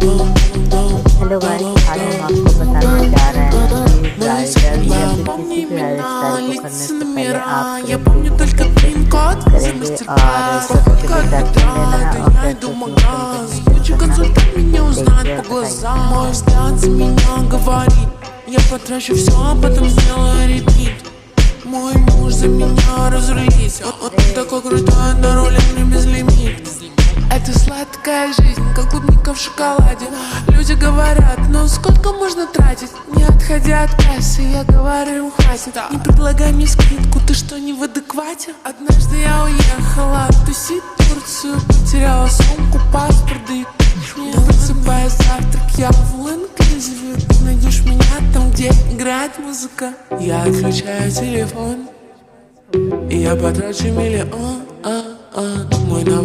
Hello guys, आज हम आपको बताने जा रहे हैं कि ब्राइडल या फिर किसी भी हेयर स्टाइल को करने से पहले आप करेंगे और सबसे स्टार्ट लेना है और कैसे Мой взгляд за меня говорит: я потрачу все, а потом сделаю репит. Мой муж за меня разрулит. Он такой крутой, на руле мне безлимит. Это сладкая жизнь, как клубника в шоколаде. Люди говорят: ну сколько можно тратить? Не отходя от кассы, я говорю им: хватит. Не предлагай мне скидку, ты что, не в адеквате? Однажды я уехала тусить в Турцию, потеряла сумку, паспорт, да и не высыпая завтрак, я в all-inclusive. Ты найдешь меня там, где играет музыка. Я отключаю телефон, и я потрачу миллион. Мой